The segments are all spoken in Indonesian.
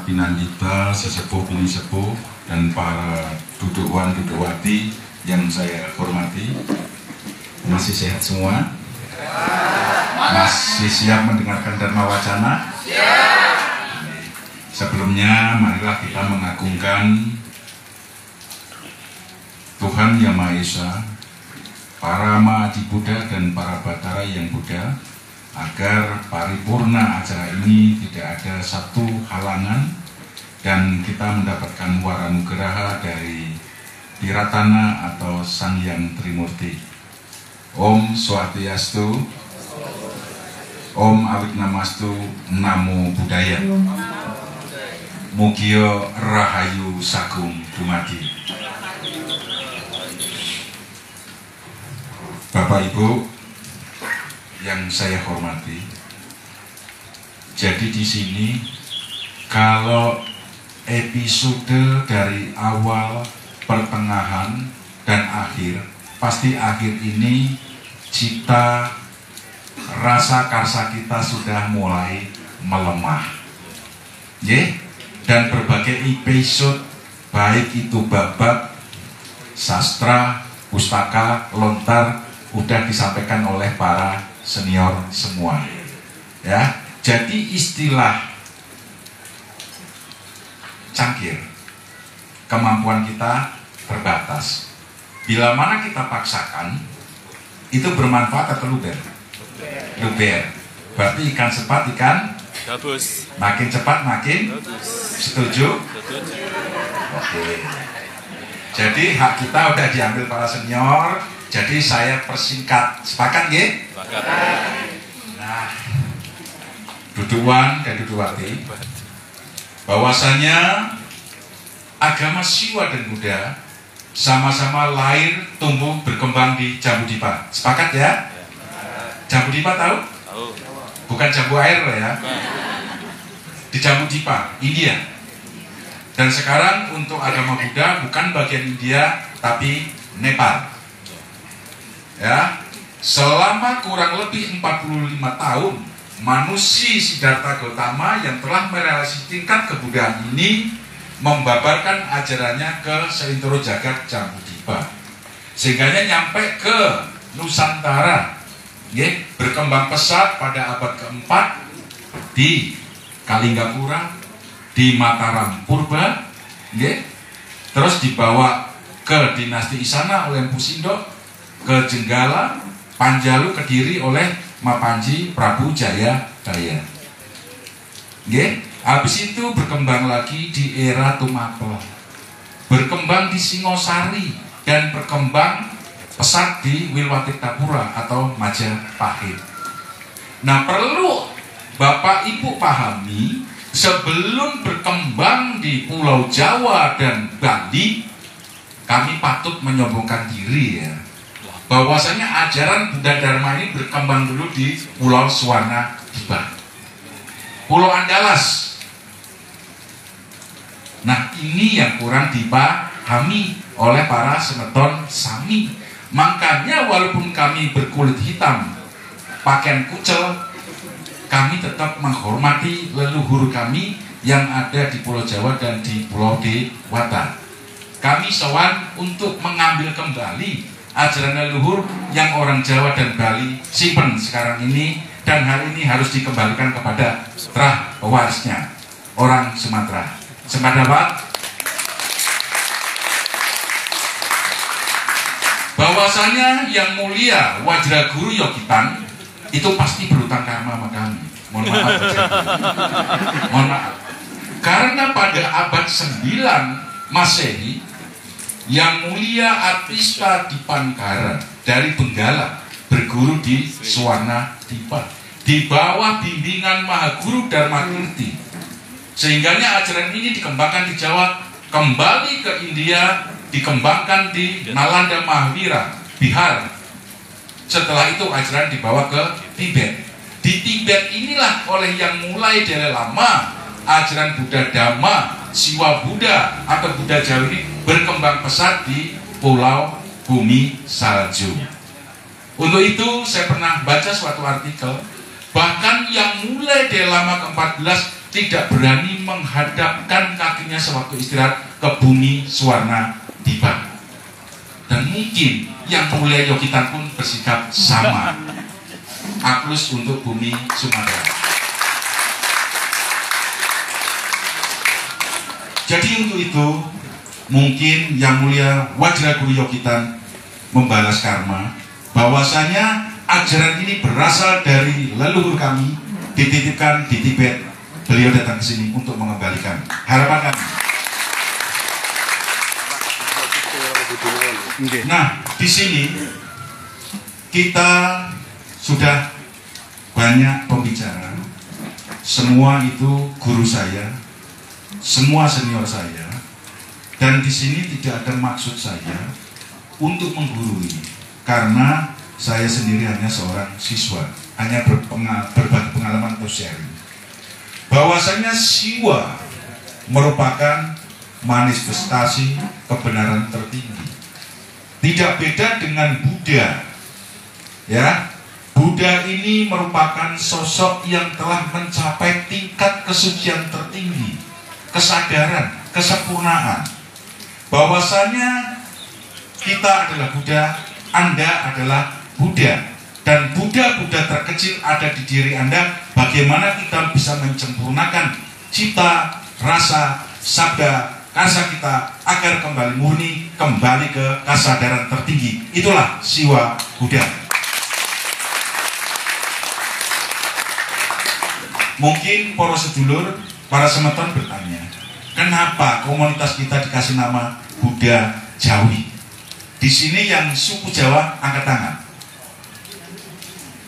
Pinanggita, sesepuh bini sepuh, dan para dudukan dudukwati yang saya hormati. Masih sehat semua? Masih siap mendengarkan Dharma Wacana? Sebelumnya marilah kita mengagungkan Tuhan Yang Maha Esa, para Mahadi Buddha dan para Batara yang Buddha, agar paripurna acara ini tidak ada satu halangan dan kita mendapatkan waranugraha dari Tiratana atau Sang Hyang Trimurti. Om Swastiastu, Om Awitnamastu, Namo Buddhaya. Mugia Rahayu Sagung Dumadi. Bapak Ibu yang saya hormati, jadi di sini kalau episode dari awal, pertengahan, dan akhir, pasti akhir ini cita rasa karsa kita sudah mulai melemah, dan berbagai episode baik itu bab-bab sastra, pustaka, lontar udah disampaikan oleh para senior semua, ya. Jadi istilah cangkir, kemampuan kita terbatas. Bila mana kita paksakan, itu bermanfaat atau luber? Luber. Berarti ikan cepat ikan gabus. Makin cepat makin setuju? Oke. Jadi hak kita udah diambil para senior. Jadi saya persingkat. Sepakat nggih? Sepakat. Nah, dudukan dan duduwati, bahwasanya agama Siwa dan Buddha sama-sama lahir, tumbuh, berkembang di Jambudvipa. Sepakat ya? Jambudvipa tahu? Tahu. Bukan jambu air ya. Di Jambudvipa, India. Dan sekarang untuk agama Buddha bukan bagian India tapi Nepal. Ya, selama kurang lebih 45 tahun manusia Siddhartha Gautama yang telah merealisasi tingkat kebudayaan ini membabarkan ajarannya ke seintero jagat Jambudvipa, sehingga nyampe ke Nusantara, berkembang pesat pada abad keempat di Kalinggapura, di Mataram Purba, terus dibawa ke dinasti Isana oleh Empu Sindok, ke Jenggala, Panjalu, Kediri oleh Mapanji Prabu Jayadaya. Habis itu berkembang lagi di era Tumapel, berkembang di Singosari, dan berkembang pesat di Wilwatirtapura atau Majapahit. Nah, perlu Bapak Ibu pahami, sebelum berkembang di Pulau Jawa dan Bali, kami patut menyombongkan diri ya, bahwasanya ajaran Buddha Dharma ini berkembang dulu di Pulau Swarnadipa, Pulau Andalas. Nah, ini yang kurang dipahami oleh para semeton Sami. Makanya walaupun kami berkulit hitam, pakaian kucel, kami tetap menghormati leluhur kami yang ada di Pulau Jawa dan di Pulau Dewata. Kami sowan untuk mengambil kembali ajaran leluhur yang orang Jawa dan Bali simpen sekarang ini, dan hal ini harus dikembalikan kepada putra pewarisnya, orang Sumatera. Sepakat Pak? Bahwasanya yang mulia Wajraguru Yogitan itu pasti berhutang karma sama kami. Mohon maaf. Mohon maaf. Karena pada abad 9 Masehi, yang mulia Atista Dipankara dari Benggala berguru di Swarnadipa di bawah bimbingan Mahaguru Dharmakirti, sehingganya ajaran ini dikembangkan di Jawa, kembali ke India, dikembangkan di Nalanda Mahavira, Bihar. Setelah itu ajaran dibawa ke Tibet. Di Tibet inilah oleh yang mulai dari lama ajaran Buddha Dhamma, Siwa Buddha atau Buddha Jawa ini berkembang pesat di Pulau Bumi Salju. Untuk itu saya pernah baca suatu artikel, bahkan yang mulai dari lama ke-14 tidak berani menghadapkan kakinya sewaktu istirahat ke bumi Suwarna Dipa. Dan mungkin yang mulia Yogitan pun bersikap sama. Aklus untuk bumi Sumatera. Jadi untuk itu mungkin yang mulia Wajraguru Yogitan membalas karma bahwasanya ajaran ini berasal dari leluhur kami, dititipkan di Tibet. Beliau datang ke sini untuk mengembalikan harapan kami. Nah, di sini kita sudah banyak pembicara. Semua itu guru saya, semua senior saya, dan di sini tidak ada maksud saya untuk menggurui, karena saya sendiri hanya seorang siswa, hanya berbagi pengalaman atau sharing. Bahwasanya siwa merupakan manifestasi kebenaran tertinggi. Tidak beda dengan Buddha. Ya, Buddha ini merupakan sosok yang telah mencapai tingkat kesucian tertinggi, kesadaran, kesempurnaan. Bahwasanya kita adalah Buddha, Anda adalah Buddha. Dan Buddha-Buddha terkecil ada di diri Anda. Bagaimana kita bisa menyempurnakan cita, rasa, sabda, karsa kita agar kembali murni, kembali ke kesadaran tertinggi. Itulah siwa Buddha. Mungkin para sedulur, para semeton bertanya, kenapa komunitas kita dikasih nama Buddha Jawi? Di sini yang suku Jawa angkat tangan.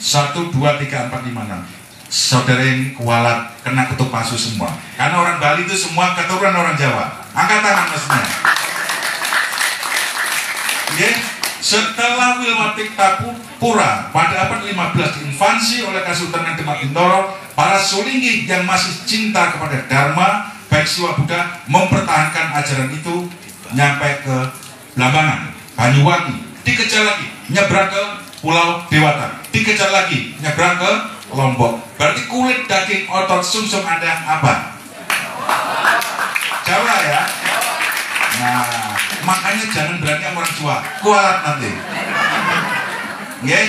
1, 2, 3, 4, 5, 6. Saudara yang kualat kena kutuk pasu semua. Karena orang Bali itu semua keturunan orang Jawa. Angkat tangan maksudnya. Okay. Setelah Wilmatik Tapura pada abad 15 diinvasi oleh Kesultanan Demak Bintoro, para Sulinggi yang masih cinta kepada Dharma, baik siwa Buddha, mempertahankan ajaran itu nyampe ke Blambangan, Banyuwangi, dikejar lagi, nyebrang ke Pulau Dewata, dikejar lagi, nyebrang ke Lombok. Berarti kulit, daging, otot, sumsum Anda apa? Jawa ya? Nah, makanya jangan berani sama orang Jawa, kualat nanti. Okay?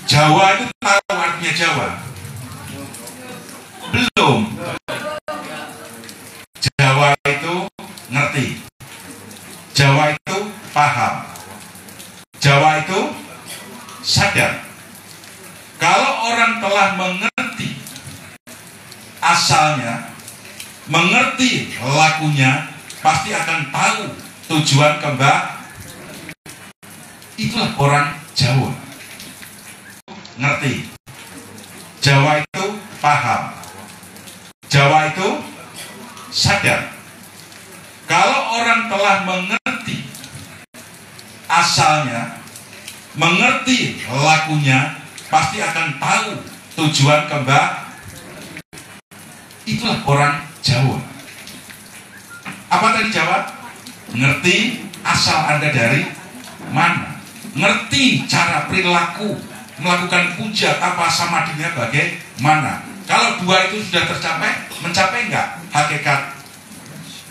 Jawa itu tahu artinya Jawa? Belum. Jawa itu ngerti. Jawa itu paham. Jawa itu sadar. Kalau orang telah mengerti asalnya, mengerti lakunya, pasti akan tahu tujuan kembali. Itulah orang Jawa. Ngerti. Jawa itu paham. Jawa itu sadar. Kalau orang telah mengerti asalnya, mengerti lakunya, pasti akan tahu tujuan kembali. Itulah orang Jawa. Apa tadi Jawa? Ngerti asal Anda dari mana. Ngerti cara perilaku, melakukan puja tapa samadinya bagaimana. Kalau dua itu sudah tercapai, mencapai enggak hakikat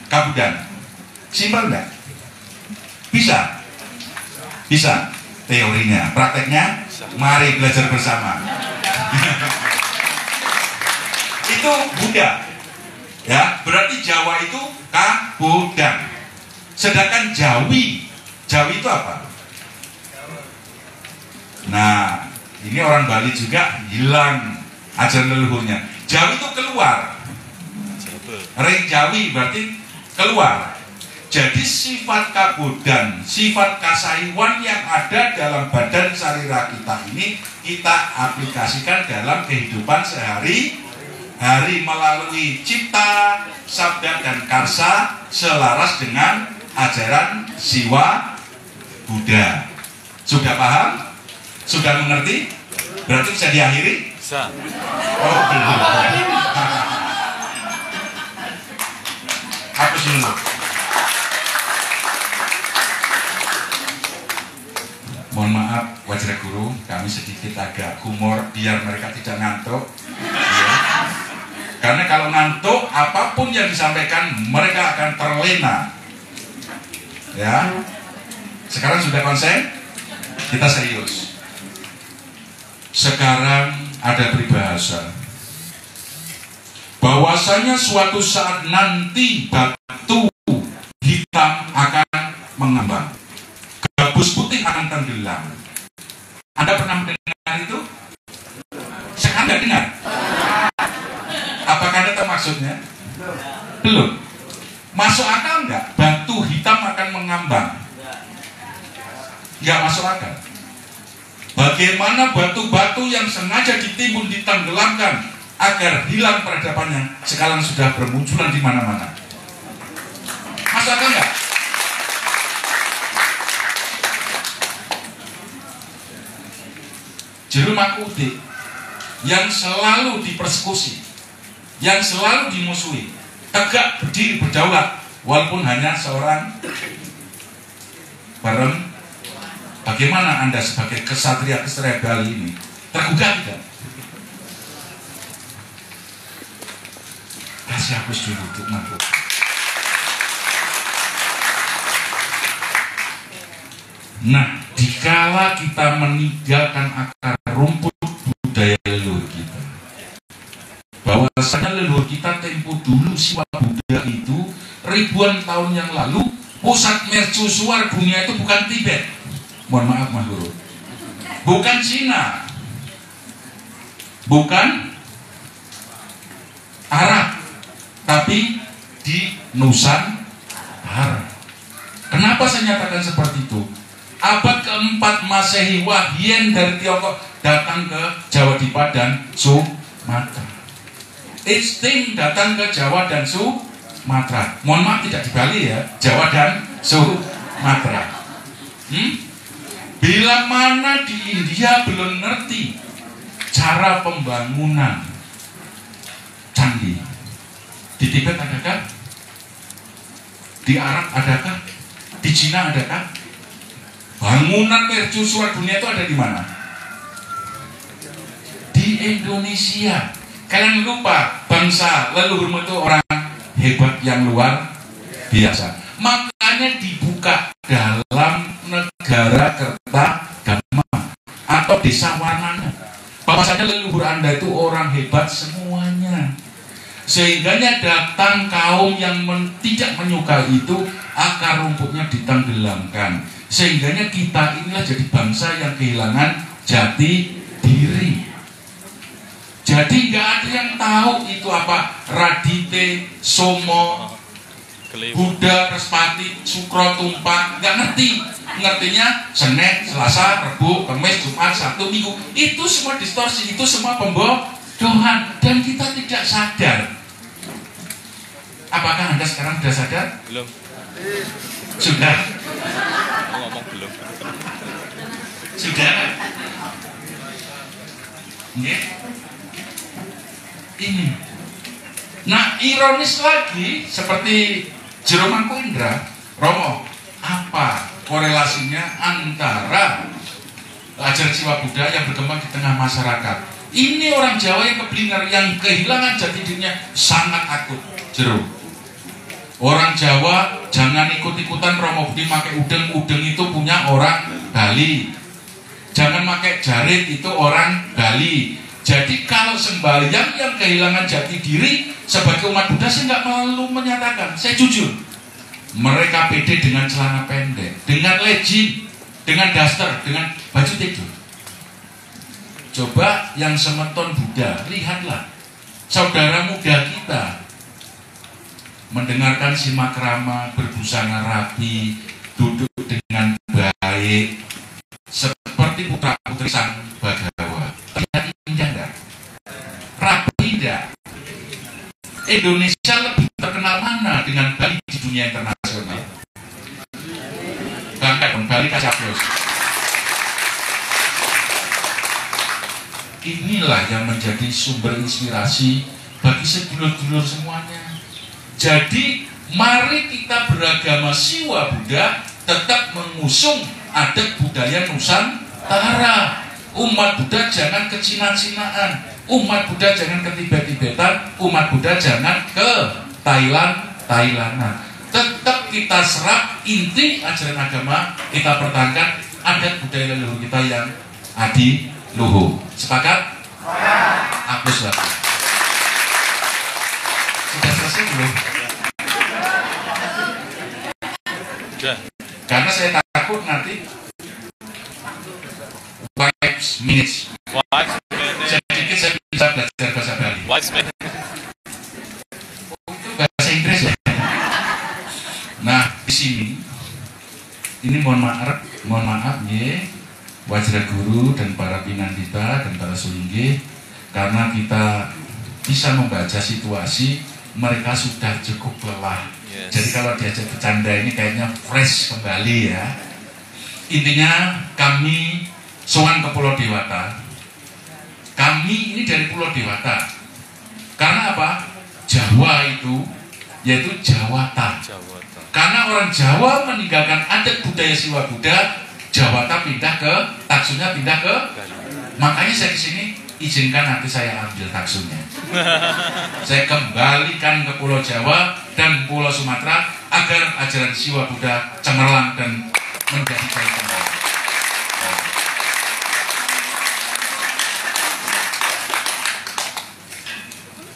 kabudan? Simpel enggak? Bisa? Bisa. Teorinya, prakteknya, mari belajar bersama. Itu Buddha. Ya, berarti Jawa itu kabudan. Sedangkan Jawi, Jawi itu apa? Nah, ini orang Bali juga hilang ajaran leluhurnya. Jawi itu keluar. Ring Jawi berarti keluar. Jadi sifat kabudan, sifat kasaiwan yang ada dalam badan sarira kita ini kita aplikasikan dalam kehidupan sehari-hari melalui cipta, sabda, dan karsa selaras dengan ajaran siwa Buddha. Sudah paham? Sudah mengerti? Berarti bisa diakhiri? Bisa. Oh, belum. Hapus dulu. Mohon maaf Wajraguru, kami sedikit agak humor biar mereka tidak ngantuk. Ya. Karena kalau ngantuk, apapun yang disampaikan mereka akan terlena. Ya, sekarang sudah konsen, kita serius. Sekarang ada peribahasa bahwasanya suatu saat nanti batu hitam akan mengambang, gabus putih akan tenggelam. Anda pernah mendengar itu? Sekarang nggak dengar? Apakah Anda tahu maksudnya? Belum. Masuk akal nggak? Batu hitam akan mengambang. Nggak masuk akal. Bagaimana batu-batu yang sengaja ditimbun ditenggelamkan agar hilang peradabannya sekarang sudah bermunculan di mana-mana. Masuk akal nggak? Juru Makuti yang selalu dipersekusi, yang selalu dimusuhi, tegak berdiri berdaulat walaupun hanya seorang bareng. Bagaimana Anda sebagai kesatria-kesatria Bali ini tergugah tidak? Kasih aku dulu untuk mampu. Nah, dikala kita meninggalkan akar rumput budaya leluhur kita, bahwasanya leluhur kita tempo dulu siwa Buddha itu ribuan tahun yang lalu, pusat mercusuar dunia itu bukan Tibet, mohon maaf Mas Guru, bukan Cina, bukan Arab, tapi di Nusantara. Kenapa saya nyatakan seperti itu? Abad keempat Masehi, Wahyen dari Tiongkok datang ke Jawa Dipa dan Sumatera. Isting datang ke Jawa dan Sumatera. Mohon maaf tidak di Bali ya, Jawa dan Sumatera. Bila mana di India belum ngerti cara pembangunan candi, di Tibet adakah? Di Arab adakah? Di Cina adakah? Bangunan mercusuar dunia itu ada di mana? Di Indonesia. Kalian lupa bangsa leluhurmu itu orang hebat yang luar biasa. Makanya dibuka dalam negara Kertagama atau desa Warnana. Bahwasanya leluhur Anda itu orang hebat semuanya. Sehingganya datang kaum yang tidak menyukai itu, akar rumputnya ditenggelamkan. Sehingganya kita inilah jadi bangsa yang kehilangan jati diri. Jadi nggak ada yang tahu itu apa Radite, Somo, Buddha, Respati, Sukro, Tumpak, nggak ngerti. Ngertinya Senin, Selasa, Rabu, Kamis, Jumat, Sabtu, Minggu. Itu semua distorsi, itu semua pembodohan dan kita tidak sadar. Apakah Anda sekarang sudah sadar? Belum. Sudah. Ngomong belum. Sudah. Nggih. Ini. Nah, ironis lagi seperti Jero Mangku Indra, Romo, apa korelasinya antara ajaran Siwa Buddha yang berkembang di tengah masyarakat? Ini orang Jawa yang keblinger, yang kehilangan jati dirinya sangat akut. Jero. Orang Jawa jangan ikut-ikutan Romo Budi pakai udeng itu punya orang Bali. Jangan pakai jarit, itu orang Bali. Jadi kalau sembahyang yang kehilangan jati diri sebagai umat Buddha, saya nggak malu menyatakan, saya jujur. Mereka pede dengan celana pendek, dengan legging, dengan daster, dengan baju tidur. Coba yang semeton Buddha, lihatlah saudara muda kita mendengarkan simak rama, berbusana rapi, duduk dengan baik, seperti putra-putri sang Bagawa. Lihat indah enggak? Rapi enggak? Indonesia lebih terkenal mana dengan Bali di dunia internasional? Bangga dong, Bali Kasablos. Inilah yang menjadi sumber inspirasi bagi sedulur-dulur semuanya. Jadi mari kita beragama Siwa Buddha tetap mengusung adat budaya Nusantara. Umat Buddha jangan kecina-cinaan, Umat Buddha jangan ke Tibet-Tibetan, umat Buddha jangan ke Thailandan. Tetap kita serap inti ajaran agama, kita pertahankan adat budaya leluhur kita yang adiluhur. Sepakat? Hapus lah. Sudah selesai belum? Sudah. Karena saya takut nanti 5 minutes. Sedikit saya bisa belajar bahasa Bali. Itu bahasa Inggris ya. Nah di sini, ini mohon maaf ya, Wajraguru dan para Pinandita dan para Sulingge, karena kita bisa membaca situasi mereka sudah cukup lelah. Yes. Jadi kalau diajak bercanda ini kayaknya fresh kembali ya. Intinya kami sowan ke Pulau Dewata. Kami ini dari Pulau Dewata. Karena apa? Jawa itu yaitu Jawata. Karena orang Jawa meninggalkan adat budaya Siwa Buddha, Jawata pindah ke taksunya, pindah ke. Makanya saya kesini, izinkan nanti saya ambil taksunya. Saya kembalikan ke Pulau Jawa dan Pulau Sumatera agar ajaran Siwa Buddha cemerlang dan menjadi baik kembali.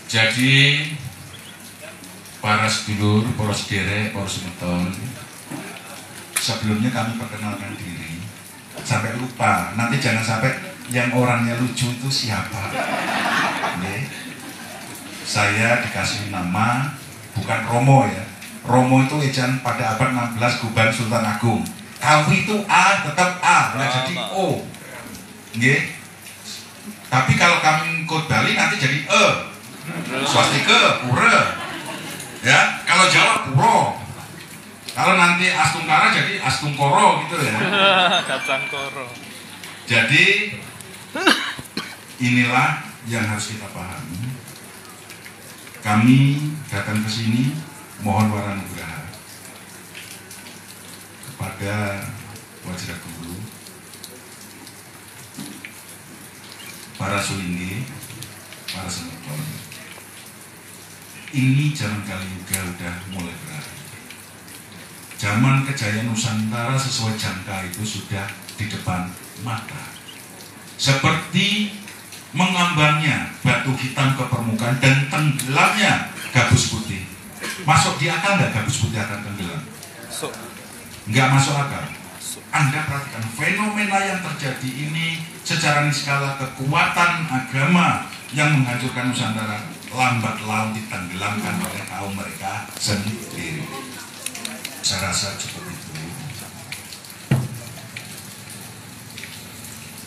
Jadi para sedulur, para sederek, para semeton, sebelumnya kami perkenalkan diri. Sampai lupa, nanti jangan sampai yang orangnya lucu itu siapa. Oke. Saya dikasih nama bukan Romo ya. Romo itu ejaan pada abad 16 Guban Sultan Agung. Kawi itu A tetap A, nah jadi O. Oke. Tapi kalau kami ikut Bali nanti jadi E. Swastika, Pura. Ya, kalau Jawa Puro. Kalau nanti Astungkara jadi Astungkoro gitu ya. Kacang koro. Jadi inilah yang harus kita pahami. Kami datang ke sini mohon waranugraha kepada Wajraguru, para Sulingge, para semeton. Ini zaman Kaliuga udah mulai berakhir. Zaman kejayaan Nusantara sesuai jangka itu sudah di depan mata. Seperti mengambangnya batu hitam ke permukaan dan tenggelamnya gabus putih. Masuk di akal nggak gabus putih akan tenggelam? Nggak masuk akal. Anda perhatikan fenomena yang terjadi ini secara skala kekuatan agama yang menghancurkan Nusantara lambat laun ditenggelamkan oleh kaum mereka sendiri. Saya rasa cukup itu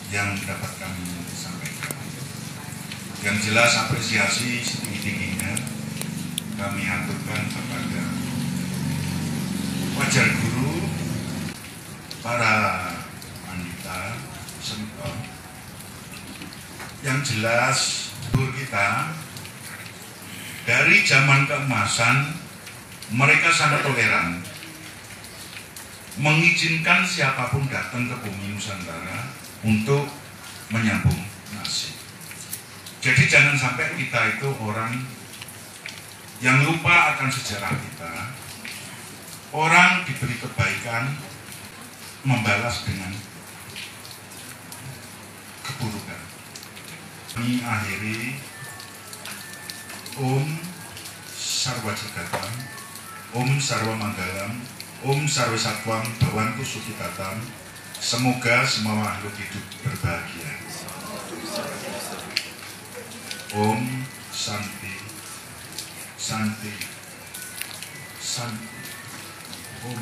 yang dapat kami sampaikan. Yang jelas apresiasi setinggi-tingginya kami aturkan kepada Wajraguru, para pandita, semeton. Yang jelas guru kita dari zaman keemasan mereka sangat toleran, mengizinkan siapapun datang ke bumi Nusantara untuk menyambung nasib. Jadi jangan sampai kita itu orang yang lupa akan sejarah kita. Orang diberi kebaikan membalas dengan keburukan. Ini akhiri Om Sarwa Jagatam, Om Sarwa Manggalam, Om Sarwa Satwam Bhawantu Sukitatam. Semoga semua makhluk hidup berbahagia. Om Santi, Santi, Santi. Om